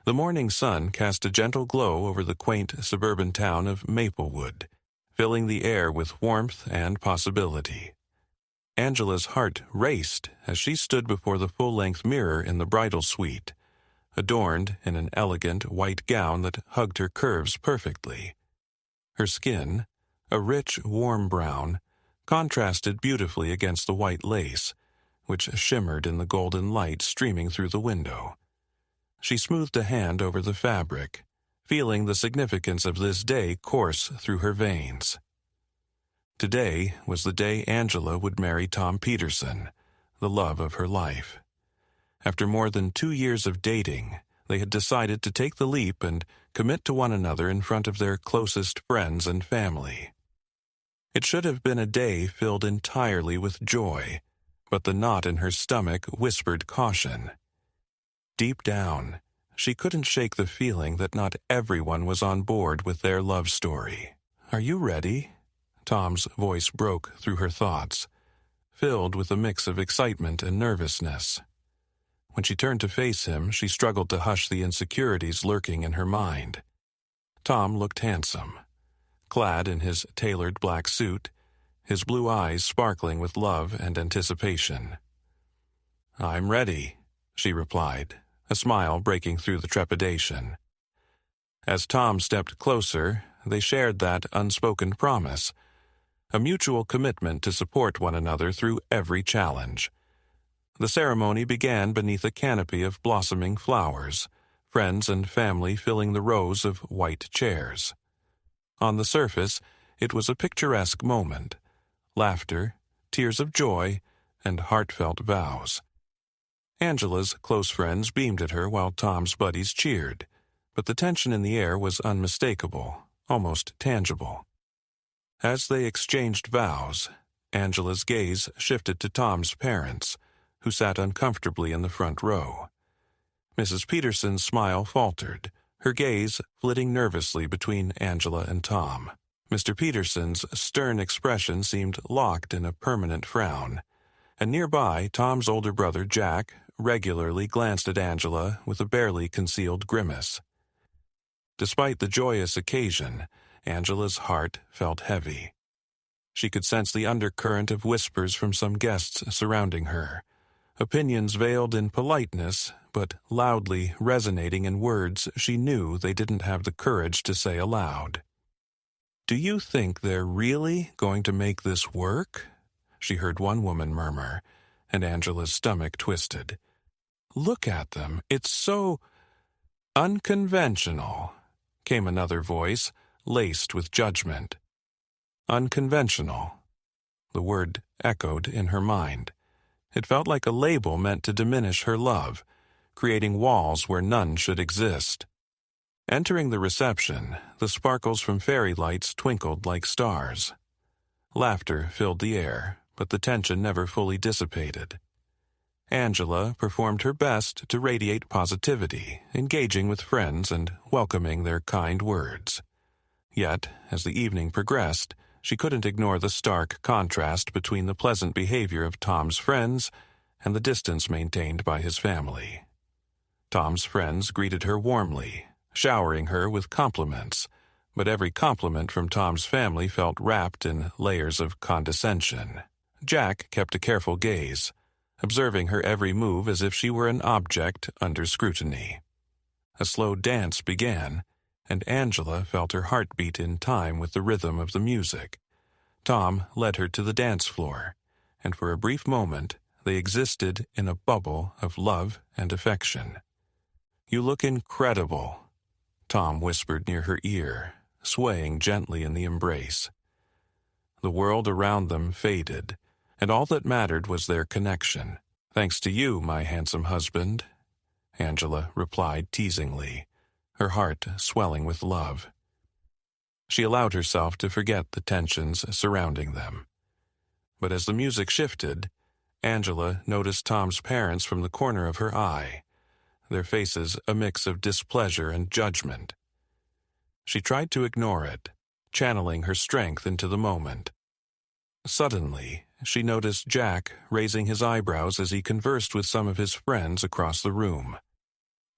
The morning sun cast a gentle glow over the quaint suburban town of Maplewood, filling the air with warmth and possibility. Angela's heart raced as she stood before the full-length mirror in the bridal suite, adorned in an elegant white gown that hugged her curves perfectly. Her skin, a rich, warm brown, contrasted beautifully against the white lace, which shimmered in the golden light streaming through the window. She smoothed a hand over the fabric, feeling the significance of this day course through her veins. Today was the day Angela would marry Tom Peterson, the love of her life. After more than 2 years of dating, they had decided to take the leap and commit to one another in front of their closest friends and family. It should have been a day filled entirely with joy, but the knot in her stomach whispered caution. Deep down, she couldn't shake the feeling that not everyone was on board with their love story. "Are you ready?" Tom's voice broke through her thoughts, filled with a mix of excitement and nervousness. When she turned to face him, she struggled to hush the insecurities lurking in her mind. Tom looked handsome, clad in his tailored black suit, his blue eyes sparkling with love and anticipation. "I'm ready," she replied, a smile breaking through the trepidation. As Tom stepped closer, they shared that unspoken promise, a mutual commitment to support one another through every challenge. The ceremony began beneath a canopy of blossoming flowers, friends and family filling the rows of white chairs. On the surface, it was a picturesque moment: laughter, tears of joy, and heartfelt vows. Angela's close friends beamed at her while Tom's buddies cheered, but the tension in the air was unmistakable, almost tangible. As they exchanged vows, Angela's gaze shifted to Tom's parents, who sat uncomfortably in the front row. Mrs. Peterson's smile faltered, her gaze flitting nervously between Angela and Tom. Mr. Peterson's stern expression seemed locked in a permanent frown, and nearby Tom's older brother Jack regularly glanced at Angela with a barely concealed grimace. Despite the joyous occasion, Angela's heart felt heavy. She could sense the undercurrent of whispers from some guests surrounding her, opinions veiled in politeness, but loudly resonating in words she knew they didn't have the courage to say aloud. "Do you think they're really going to make this work?" she heard one woman murmur, and Angela's stomach twisted. "Look at them, it's so unconventional," came another voice, laced with judgment. Unconventional. The word echoed in her mind. It felt like a label meant to diminish her love, creating walls where none should exist. Entering the reception, the sparkles from fairy lights twinkled like stars. Laughter filled the air, but the tension never fully dissipated. Angela performed her best to radiate positivity, engaging with friends and welcoming their kind words. Yet, as the evening progressed, she couldn't ignore the stark contrast between the pleasant behavior of Tom's friends and the distance maintained by his family. Tom's friends greeted her warmly, showering her with compliments, but every compliment from Tom's family felt wrapped in layers of condescension. Jack kept a careful gaze, observing her every move as if she were an object under scrutiny. A slow dance began, and Angela felt her heartbeat in time with the rhythm of the music. Tom led her to the dance floor, and for a brief moment they existed in a bubble of love and affection. "You look incredible," Tom whispered near her ear, swaying gently in the embrace. The world around them faded, and all that mattered was their connection. "Thanks to you, my handsome husband," Angela replied teasingly, her heart swelling with love. She allowed herself to forget the tensions surrounding them. But as the music shifted, Angela noticed Tom's parents from the corner of her eye, their faces a mix of displeasure and judgment. She tried to ignore it, channeling her strength into the moment. Suddenly, she noticed Jack raising his eyebrows as he conversed with some of his friends across the room.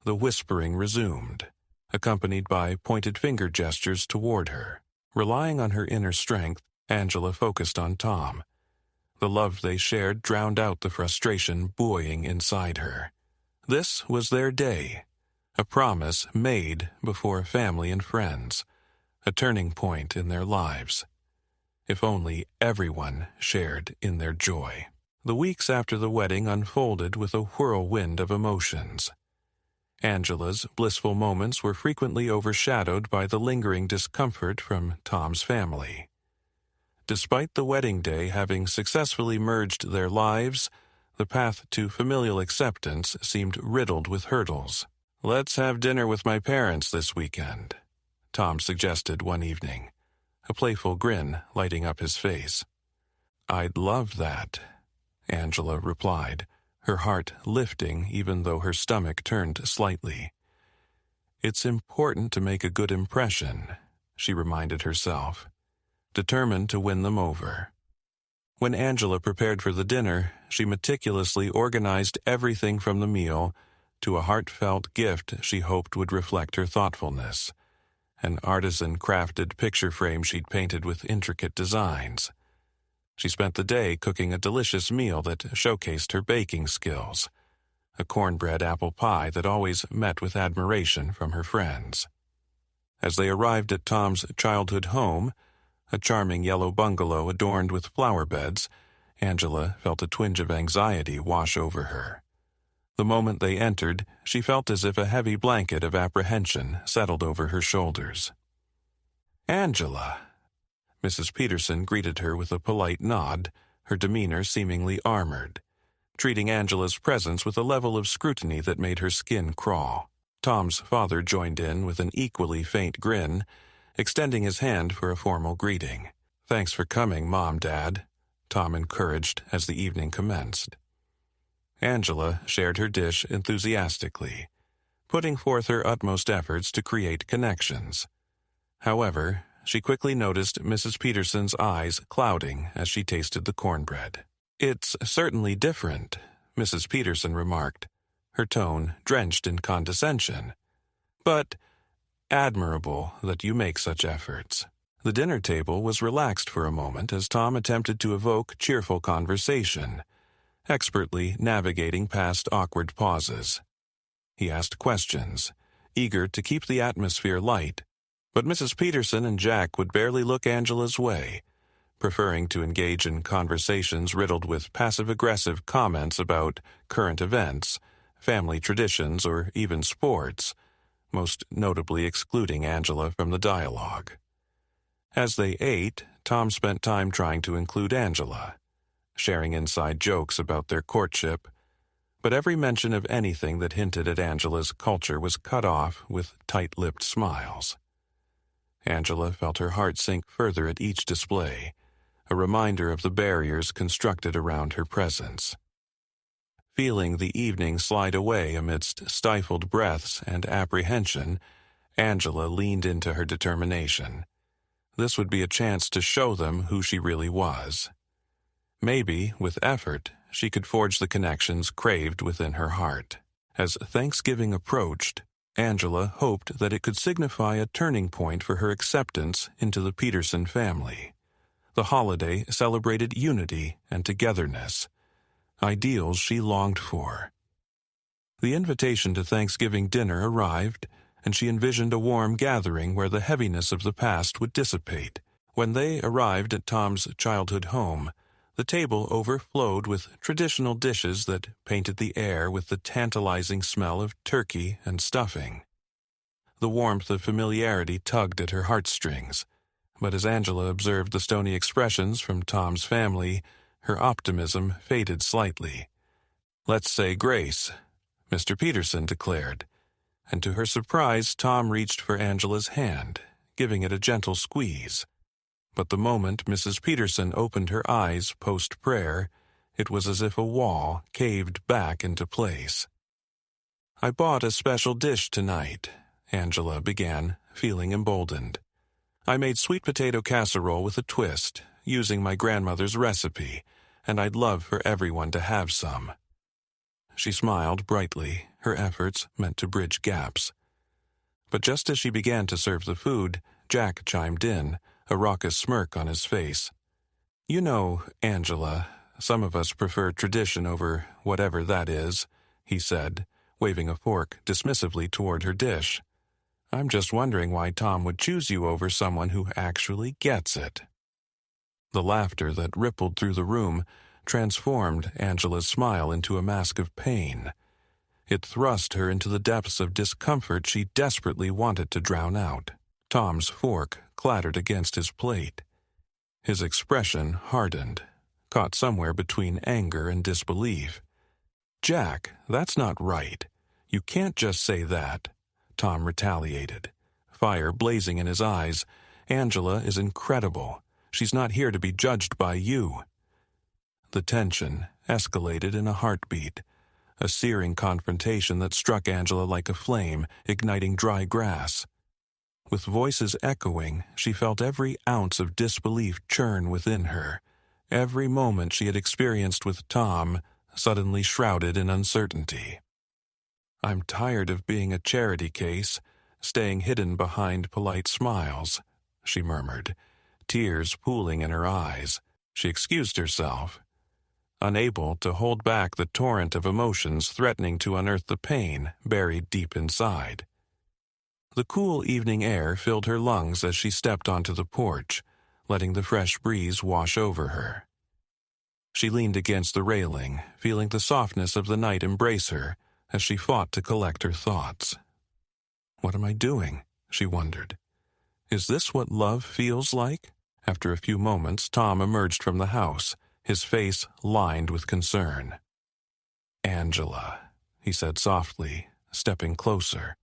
the whispering resumed, accompanied by pointed finger gestures toward her. Relying on her inner strength, Angela focused on Tom. The love they shared drowned out the frustration buoying inside her. This was their day, a promise made before family and friends, a turning point in their lives. If only everyone shared in their joy. The weeks after the wedding unfolded with a whirlwind of emotions. Angela's blissful moments were frequently overshadowed by the lingering discomfort from Tom's family. Despite the wedding day having successfully merged their lives, the path to familial acceptance seemed riddled with hurdles. "Let's have dinner with my parents this weekend," Tom suggested one evening, a playful grin lighting up his face. "I'd love that," Angela replied, her heart lifting even though her stomach turned slightly. "It's important to make a good impression," she reminded herself, determined to win them over. When Angela prepared for the dinner, she meticulously organized everything from the meal to a heartfelt gift she hoped would reflect her thoughtfulness, an artisan-crafted picture frame she'd painted with intricate designs. She spent the day cooking a delicious meal that showcased her baking skills, a cornbread apple pie that always met with admiration from her friends. As they arrived at Tom's childhood home, a charming yellow bungalow adorned with flower beds, Angela felt a twinge of anxiety wash over her. The moment they entered, she felt as if a heavy blanket of apprehension settled over her shoulders. "Angela!" Mrs. Peterson greeted her with a polite nod, her demeanor seemingly armored, treating Angela's presence with a level of scrutiny that made her skin crawl. Tom's father joined in with an equally faint grin, extending his hand for a formal greeting. "Thanks for coming, Mom, Dad," Tom encouraged as the evening commenced. Angela shared her dish enthusiastically, putting forth her utmost efforts to create connections. However, she quickly noticed Mrs. Peterson's eyes clouding as she tasted the cornbread. "It's certainly different," Mrs. Peterson remarked, her tone drenched in condescension. "But admirable that you make such efforts." The dinner table was relaxed for a moment as Tom attempted to evoke cheerful conversation, expertly navigating past awkward pauses. He asked questions, eager to keep the atmosphere light, but Mrs. Peterson and Jack would barely look Angela's way, preferring to engage in conversations riddled with passive-aggressive comments about current events, family traditions, or even sports, most notably excluding Angela from the dialogue. As they ate, Tom spent time trying to include Angela, sharing inside jokes about their courtship, but every mention of anything that hinted at Angela's culture was cut off with tight-lipped smiles. Angela felt her heart sink further at each display, a reminder of the barriers constructed around her presence. Feeling the evening slide away amidst stifled breaths and apprehension, Angela leaned into her determination. This would be a chance to show them who she really was. Maybe, with effort, she could forge the connections craved within her heart. As Thanksgiving approached, Angela hoped that it could signify a turning point for her acceptance into the Peterson family. The holiday celebrated unity and togetherness, ideals she longed for. The invitation to Thanksgiving dinner arrived, and she envisioned a warm gathering where the heaviness of the past would dissipate. When they arrived at Tom's childhood home, the table overflowed with traditional dishes that painted the air with the tantalizing smell of turkey and stuffing. The warmth of familiarity tugged at her heartstrings, but as Angela observed the stony expressions from Tom's family, her optimism faded slightly. "Let's say grace," Mr. Peterson declared, and to her surprise Tom reached for Angela's hand, giving it a gentle squeeze. But the moment Mrs. Peterson opened her eyes post-prayer, it was as if a wall caved back into place. "I bought a special dish tonight," Angela began, feeling emboldened. "I made sweet potato casserole with a twist, using my grandmother's recipe, and I'd love for everyone to have some." She smiled brightly, her efforts meant to bridge gaps. But just as she began to serve the food, Jack chimed in, a raucous smirk on his face. "You know, Angela, some of us prefer tradition over whatever that is," he said, waving a fork dismissively toward her dish. "I'm just wondering why Tom would choose you over someone who actually gets it." The laughter that rippled through the room transformed Angela's smile into a mask of pain. It thrust her into the depths of discomfort she desperately wanted to drown out. Tom's fork clattered against his plate. His expression hardened, caught somewhere between anger and disbelief. "Jack, that's not right. You can't just say that," Tom retaliated, fire blazing in his eyes. "Angela is incredible. She's not here to be judged by you." The tension escalated in a heartbeat, a searing confrontation that struck Angela like a flame, igniting dry grass. With voices echoing, she felt every ounce of disbelief churn within her. Every moment she had experienced with Tom suddenly shrouded in uncertainty. "I'm tired of being a charity case, staying hidden behind polite smiles," she murmured, tears pooling in her eyes. She excused herself, unable to hold back the torrent of emotions threatening to unearth the pain buried deep inside. The cool evening air filled her lungs as she stepped onto the porch, letting the fresh breeze wash over her. She leaned against the railing, feeling the softness of the night embrace her as she fought to collect her thoughts. "What am I doing?" she wondered. "Is this what love feels like?" After a few moments, Tom emerged from the house, his face lined with concern. "Angela," he said softly, stepping closer.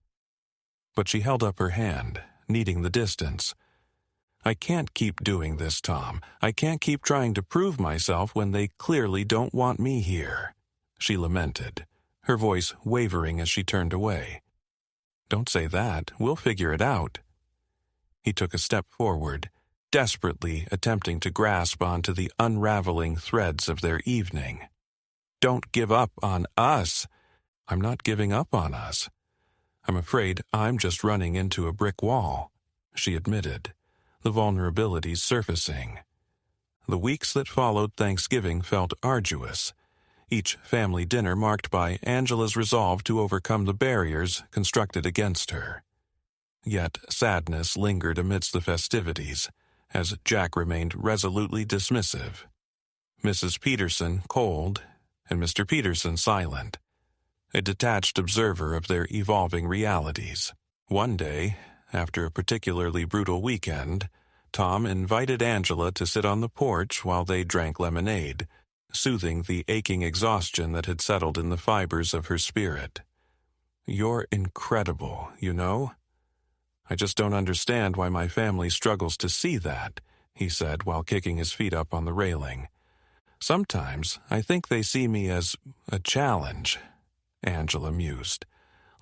But she held up her hand, needing the distance. "I can't keep doing this, Tom. I can't keep trying to prove myself when they clearly don't want me here," she lamented, her voice wavering as she turned away. "Don't say that. We'll figure it out." He took a step forward, desperately attempting to grasp onto the unraveling threads of their evening. "Don't give up on us." "I'm not giving up on us. I'm afraid I'm just running into a brick wall," she admitted, the vulnerabilities surfacing. The weeks that followed Thanksgiving felt arduous, each family dinner marked by Angela's resolve to overcome the barriers constructed against her. Yet sadness lingered amidst the festivities, as Jack remained resolutely dismissive, Mrs. Peterson cold, and Mr. Peterson silent, a detached observer of their evolving realities. One day, after a particularly brutal weekend, Tom invited Angela to sit on the porch while they drank lemonade, soothing the aching exhaustion that had settled in the fibers of her spirit. "You're incredible, you know? I just don't understand why my family struggles to see that," he said while kicking his feet up on the railing. "Sometimes I think they see me as a challenge," Angela mused,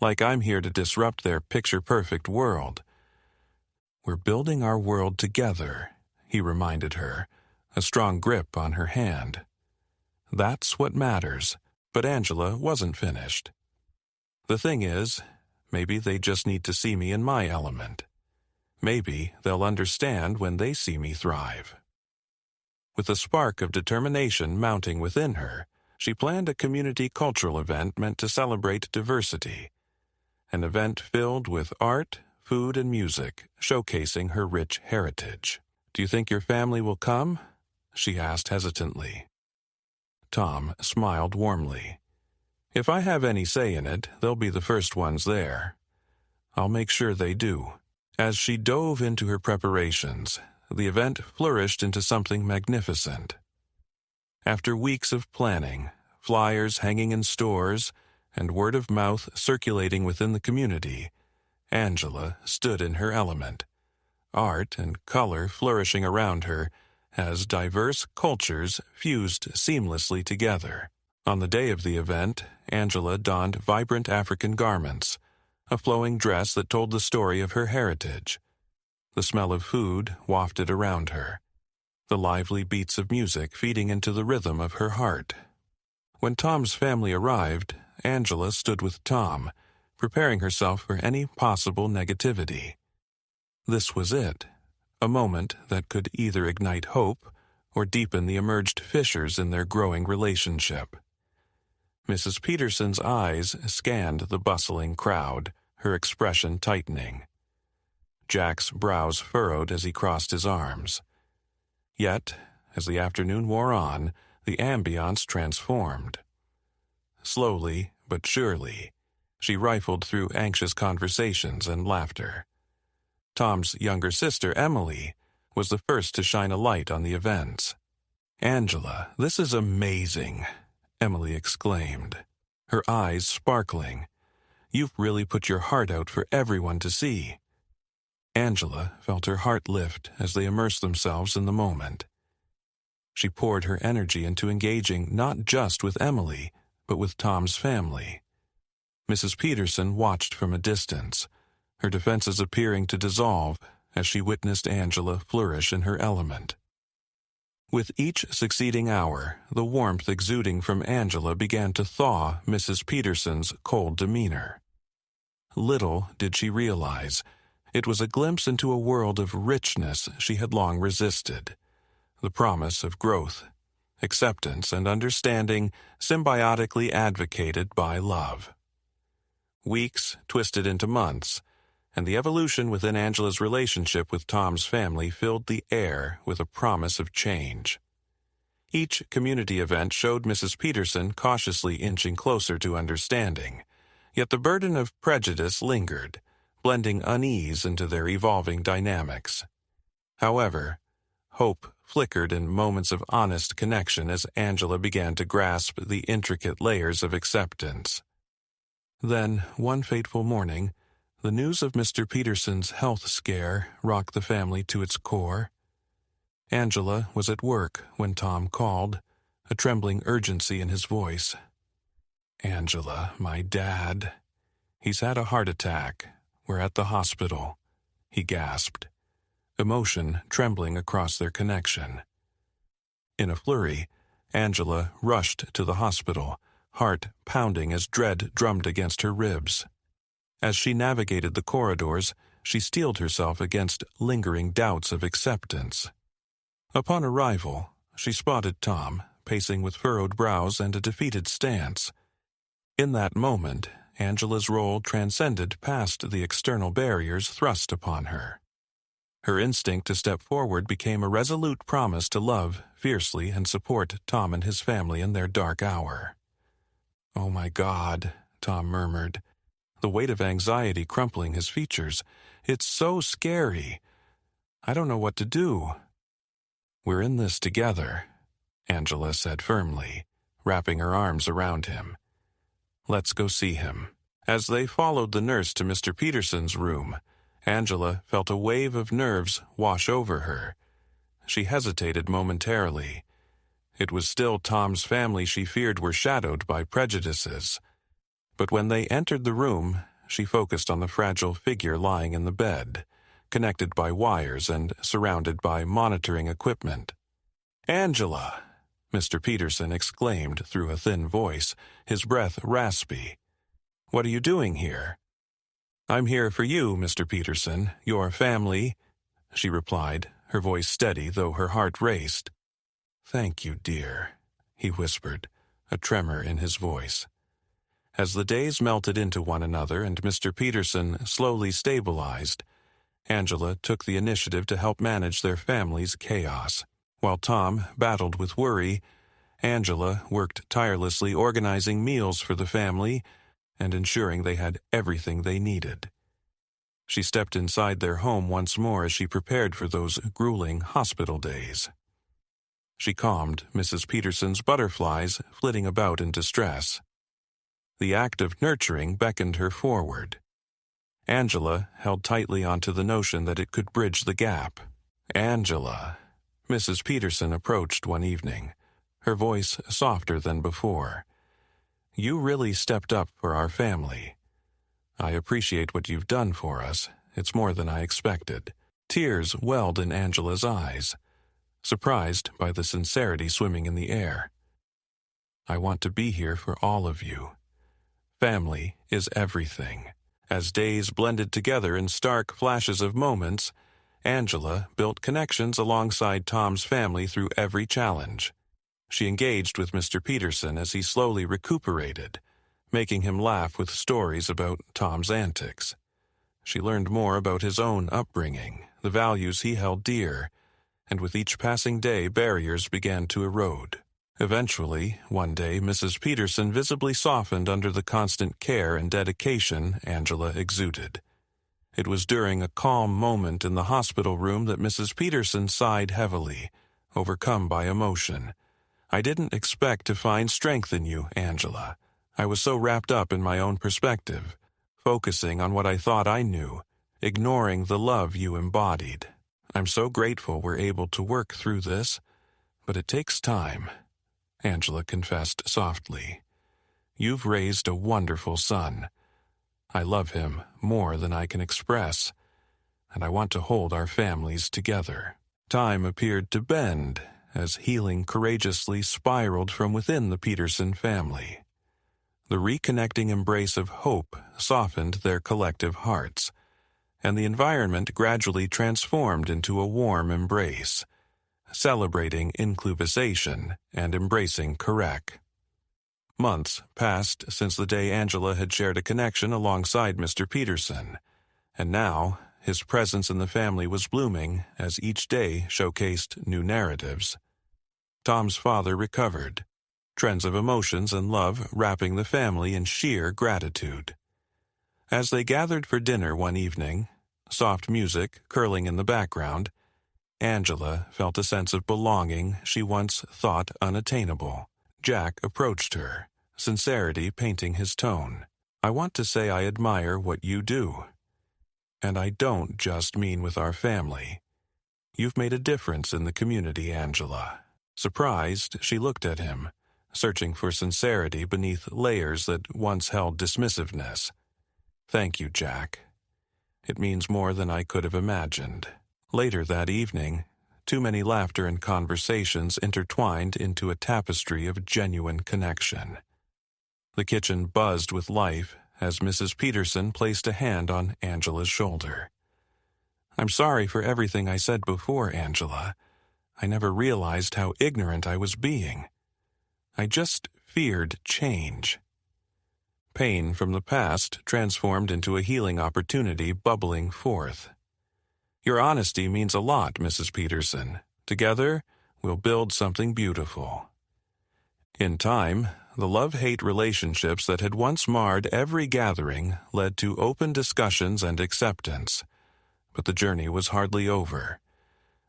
"like I'm here to disrupt their picture-perfect world." "We're building our world together," he reminded her, a strong grip on her hand. "That's what matters," but Angela wasn't finished. "The thing is, maybe they just need to see me in my element. Maybe they'll understand when they see me thrive." With a spark of determination mounting within her, she planned a community cultural event meant to celebrate diversity. An event filled with art, food, and music, showcasing her rich heritage. "Do you think your family will come?" she asked hesitantly. Tom smiled warmly. "If I have any say in it, they'll be the first ones there. I'll make sure they do." As she dove into her preparations, the event flourished into something magnificent. After weeks of planning, flyers hanging in stores, and word of mouth circulating within the community, Angela stood in her element, art and color flourishing around her as diverse cultures fused seamlessly together. On the day of the event, Angela donned vibrant African garments, a flowing dress that told the story of her heritage. The smell of food wafted around her, the lively beats of music feeding into the rhythm of her heart. When Tom's family arrived, Angela stood with Tom, preparing herself for any possible negativity. This was it, a moment that could either ignite hope or deepen the emerged fissures in their growing relationship. Mrs. Peterson's eyes scanned the bustling crowd, her expression tightening. Jack's brows furrowed as he crossed his arms. Yet, as the afternoon wore on, the ambiance transformed. Slowly but surely, she rifled through anxious conversations and laughter. Tom's younger sister, Emily, was the first to shine a light on the events. "Angela, this is amazing," Emily exclaimed, her eyes sparkling. "You've really put your heart out for everyone to see." Angela felt her heart lift as they immersed themselves in the moment. She poured her energy into engaging not just with Emily, but with Tom's family. Mrs. Peterson watched from a distance, her defenses appearing to dissolve as she witnessed Angela flourish in her element. With each succeeding hour, the warmth exuding from Angela began to thaw Mrs. Peterson's cold demeanor. Little did she realize, it was a glimpse into a world of richness she had long resisted, the promise of growth, acceptance, and understanding symbiotically advocated by love. Weeks twisted into months, and the evolution within Angela's relationship with Tom's family filled the air with a promise of change. Each community event showed Mrs. Peterson cautiously inching closer to understanding, yet the burden of prejudice lingered, blending unease into their evolving dynamics. However, hope flickered in moments of honest connection as Angela began to grasp the intricate layers of acceptance. Then, one fateful morning, the news of Mr. Peterson's health scare rocked the family to its core. Angela was at work when Tom called, a trembling urgency in his voice. "Angela, my dad. He's had a heart attack. We're at the hospital," he gasped, emotion trembling across their connection. In a flurry, Angela rushed to the hospital, heart pounding as dread drummed against her ribs. As she navigated the corridors, she steeled herself against lingering doubts of acceptance. Upon arrival, she spotted Tom, pacing with furrowed brows and a defeated stance. In that moment, Angela's role transcended past the external barriers thrust upon her. Her instinct to step forward became a resolute promise to love fiercely and support Tom and his family in their dark hour. "Oh my God," Tom murmured, the weight of anxiety crumpling his features. "It's so scary. I don't know what to do." "We're in this together," Angela said firmly, wrapping her arms around him. "Let's go see him." As they followed the nurse to Mr. Peterson's room, Angela felt a wave of nerves wash over her. She hesitated momentarily. It was still Tom's family she feared were shadowed by prejudices. But when they entered the room, she focused on the fragile figure lying in the bed, connected by wires and surrounded by monitoring equipment. "Angela!" Mr. Peterson exclaimed through a thin voice, his breath raspy. "What are you doing here?" "I'm here for you, Mr. Peterson, your family," she replied, her voice steady though her heart raced. "Thank you, dear," he whispered, a tremor in his voice. As the days melted into one another and Mr. Peterson slowly stabilized, Angela took the initiative to help manage their family's chaos. While Tom battled with worry, Angela worked tirelessly organizing meals for the family and ensuring they had everything they needed. She stepped inside their home once more as she prepared for those grueling hospital days. She calmed Mrs. Peterson's butterflies flitting about in distress. The act of nurturing beckoned her forward. Angela held tightly onto the notion that it could bridge the gap. "Angela," Mrs. Peterson approached one evening, her voice softer than before. "You really stepped up for our family. I appreciate what you've done for us. It's more than I expected." Tears welled in Angela's eyes, surprised by the sincerity swimming in the air. "I want to be here for all of you. Family is everything. As days blended together in stark flashes of moments, Angela built connections alongside Tom's family through every challenge. She engaged with Mr. Peterson as he slowly recuperated, making him laugh with stories about Tom's antics. She learned more about his own upbringing, the values he held dear, and with each passing day barriers began to erode. Eventually, one day, Mrs. Peterson visibly softened under the constant care and dedication Angela exuded. It was during a calm moment in the hospital room that Mrs. Peterson sighed heavily, overcome by emotion. "I didn't expect to find strength in you, Angela. I was so wrapped up in my own perspective, focusing on what I thought I knew, ignoring the love you embodied. I'm so grateful we're able to work through this, but it takes time," Angela confessed softly. "You've raised a wonderful son. I love him more than I can express, and I want to hold our families together." Time appeared to bend as healing courageously spiraled from within the Peterson family. The reconnecting embrace of hope softened their collective hearts, and the environment gradually transformed into a warm embrace, celebrating inclusivization and embracing correct. Months passed since the day Angela had shared a connection alongside Mr. Peterson, and now his presence in the family was blooming as each day showcased new narratives. Tom's father recovered, trends of emotions and love wrapping the family in sheer gratitude. As they gathered for dinner one evening, soft music curling in the background, Angela felt a sense of belonging she once thought unattainable. Jack approached her, sincerity painting his tone. "I want to say I admire what you do. And I don't just mean with our family. You've made a difference in the community, Angela." Surprised, she looked at him, searching for sincerity beneath layers that once held dismissiveness. "Thank you, Jack. It means more than I could have imagined." Later that evening, too many laughter and conversations intertwined into a tapestry of genuine connection. The kitchen buzzed with life as Mrs. Peterson placed a hand on Angela's shoulder. "I'm sorry for everything I said before, Angela. I never realized how ignorant I was being. I just feared change." Pain from the past transformed into a healing opportunity bubbling forth. "Your honesty means a lot, Mrs. Peterson. Together, we'll build something beautiful." In time, the love-hate relationships that had once marred every gathering led to open discussions and acceptance. But the journey was hardly over.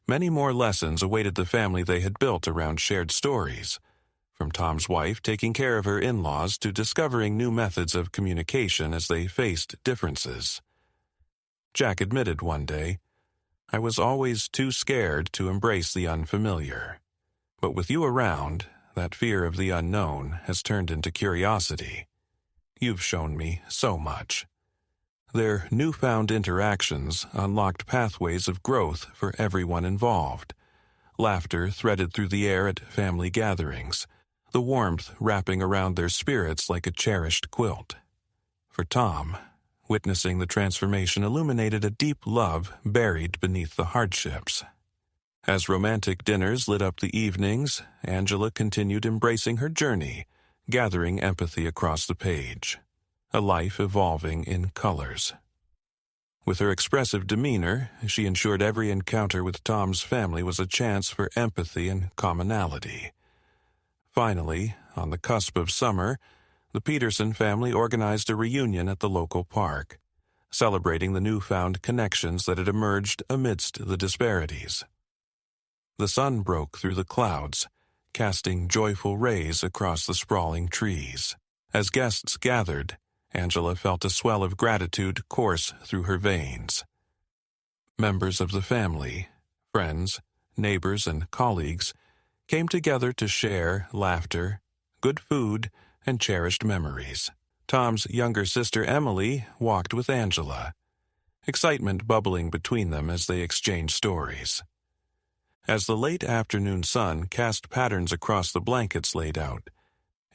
Many more lessons awaited the family they had built around shared stories, from Tom's wife taking care of her in-laws to discovering new methods of communication as they faced differences. Jack admitted one day, "I was always too scared to embrace the unfamiliar. But with you around, that fear of the unknown has turned into curiosity. You've shown me so much." Their newfound interactions unlocked pathways of growth for everyone involved. Laughter threaded through the air at family gatherings, the warmth wrapping around their spirits like a cherished quilt. For Tom, witnessing the transformation illuminated a deep love buried beneath the hardships. As romantic dinners lit up the evenings, Angela continued embracing her journey, gathering empathy across the page. A life evolving in colors. With her expressive demeanor, she ensured every encounter with Tom's family was a chance for empathy and commonality. Finally, on the cusp of summer, the Peterson family organized a reunion at the local park, celebrating the newfound connections that had emerged amidst the disparities. The sun broke through the clouds, casting joyful rays across the sprawling trees. As guests gathered, Angela felt a swell of gratitude course through her veins. Members of the family, friends, neighbors, and colleagues came together to share laughter, good food, and cherished memories. Tom's younger sister Emily walked with Angela, excitement bubbling between them as they exchanged stories. As the late afternoon sun cast patterns across the blankets laid out,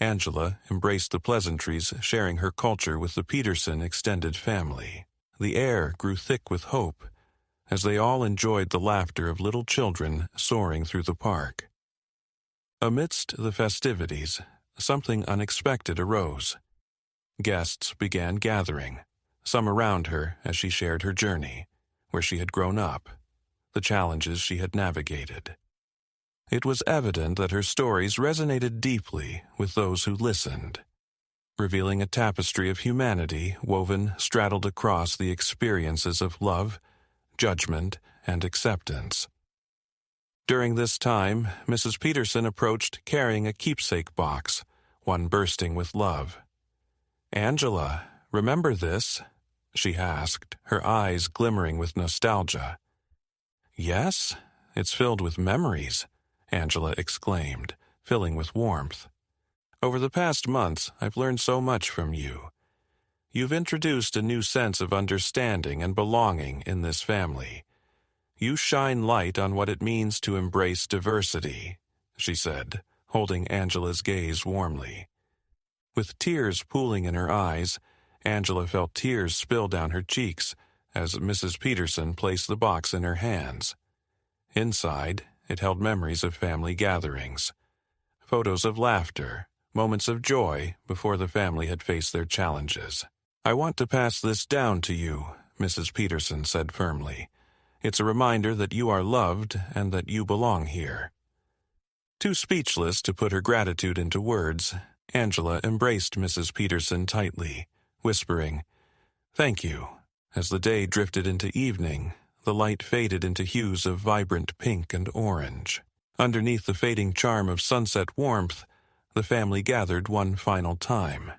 Angela embraced the pleasantries, sharing her culture with the Peterson extended family. The air grew thick with hope, as they all enjoyed the laughter of little children soaring through the park. Amidst the festivities, something unexpected arose. Guests began gathering, some around her as she shared her journey, where she had grown up, the challenges she had navigated. It was evident that her stories resonated deeply with those who listened, revealing a tapestry of humanity woven straddled across the experiences of love, judgment, and acceptance. During this time, Mrs. Peterson approached carrying a keepsake box, one bursting with love. "Angela, remember this?" she asked, her eyes glimmering with nostalgia. "Yes, it's filled with memories," Angela exclaimed, filling with warmth. "Over the past months, I've learned so much from you. You've introduced a new sense of understanding and belonging in this family. You shine light on what it means to embrace diversity," she said, holding Angela's gaze warmly. With tears pooling in her eyes, Angela felt tears spill down her cheeks as Mrs. Peterson placed the box in her hands. Inside, it held memories of family gatherings, photos of laughter, moments of joy before the family had faced their challenges. "I want to pass this down to you," Mrs. Peterson said firmly. "It's a reminder that you are loved and that you belong here." Too speechless to put her gratitude into words, Angela embraced Mrs. Peterson tightly, whispering, "Thank you." As the day drifted into evening, the light faded into hues of vibrant pink and orange. Underneath the fading charm of sunset warmth, the family gathered one final time.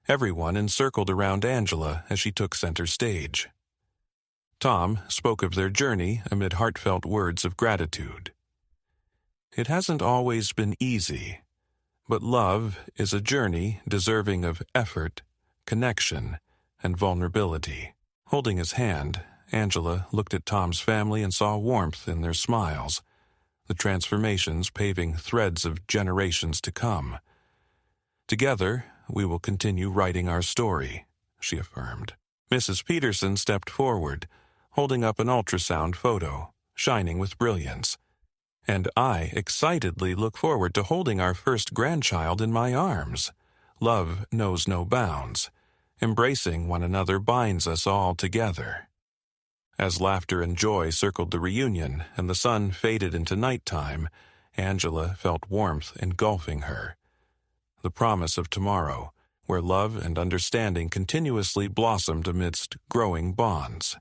Everyone encircled around Angela as she took center stage. Tom spoke of their journey amid heartfelt words of gratitude. "It hasn't always been easy, but love is a journey deserving of effort, connection, and vulnerability." Holding his hand, Angela looked at Tom's family and saw warmth in their smiles, the transformations paving threads of generations to come. "Together, we will continue writing our story," she affirmed. Mrs. Peterson stepped forward, holding up an ultrasound photo, shining with brilliance. "And I excitedly look forward to holding our first grandchild in my arms. Love knows no bounds. Embracing one another binds us all together." As laughter and joy circled the reunion and the sun faded into nighttime, Angela felt warmth engulfing her. The promise of tomorrow, where love and understanding continuously blossomed amidst growing bonds.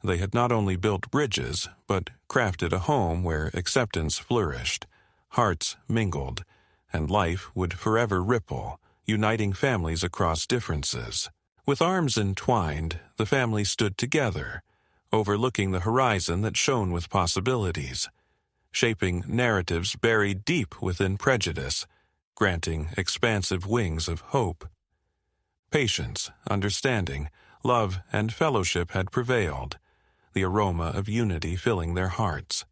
They had not only built bridges, but crafted a home where acceptance flourished, hearts mingled, and life would forever ripple, uniting families across differences. With arms entwined, the family stood together, overlooking the horizon that shone with possibilities, shaping narratives buried deep within prejudice, granting expansive wings of hope. Patience, understanding, love, and fellowship had prevailed, the aroma of unity filling their hearts.